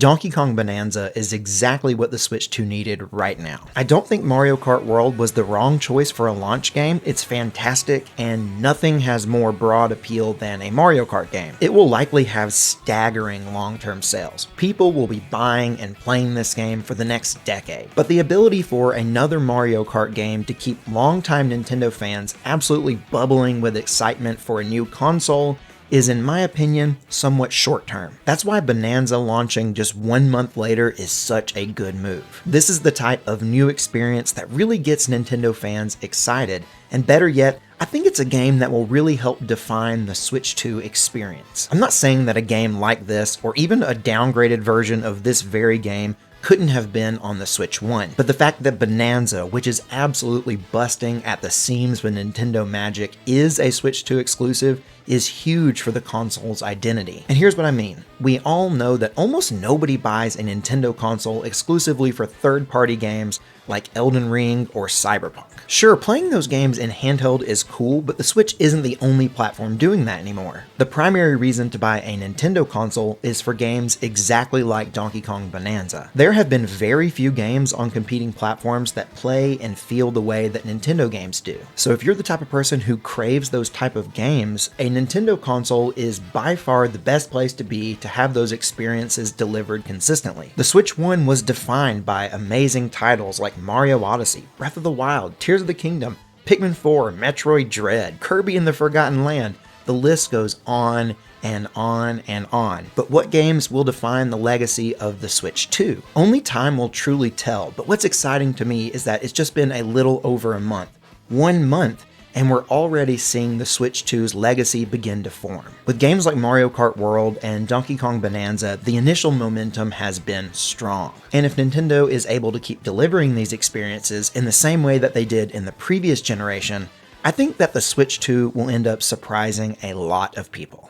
Donkey Kong Bonanza is exactly what the Switch 2 needed right now. I don't think Mario Kart World was the wrong choice for a launch game. It's fantastic, and nothing has more broad appeal than a Mario Kart game. It will likely have staggering long-term sales. People will be buying and playing this game for the next decade. But the ability for another Mario Kart game to keep longtime Nintendo fans absolutely bubbling with excitement for a new console is, in my opinion, somewhat short-term. That's why Bananza launching just 1 month later is such a good move. This is the type of new experience that really gets Nintendo fans excited, and better yet, I think it's a game that will really help define the Switch 2 experience. I'm not saying that a game like this, or even a downgraded version of this very game, couldn't have been on the Switch 1, but the fact that Bananza, which is absolutely busting at the seams with Nintendo magic, is a Switch 2 exclusive is huge for the console's identity. And here's what I mean. We all know that almost nobody buys a Nintendo console exclusively for third-party games like Elden Ring or Cyberpunk. Sure, playing those games in handheld is cool, but the Switch isn't the only platform doing that anymore. The primary reason to buy a Nintendo console is for games exactly like Donkey Kong Bonanza. There have been very few games on competing platforms that play and feel the way that Nintendo games do. So if you're the type of person who craves those type of games, a Nintendo console is by far the best place to be to have those experiences delivered consistently. The Switch 1 was defined by amazing titles like Mario Odyssey, Breath of the Wild, Tears of the Kingdom, Pikmin 4, Metroid Dread, Kirby and the Forgotten Land. The list goes on and on and on. But what games will define the legacy of the Switch 2? Only time will truly tell, but what's exciting to me is that it's just been a little over a month. 1 month, and we're already seeing the Switch 2's legacy begin to form. With games like Mario Kart World and Donkey Kong Bonanza, the initial momentum has been strong. And if Nintendo is able to keep delivering these experiences in the same way that they did in the previous generation, I think that the Switch 2 will end up surprising a lot of people.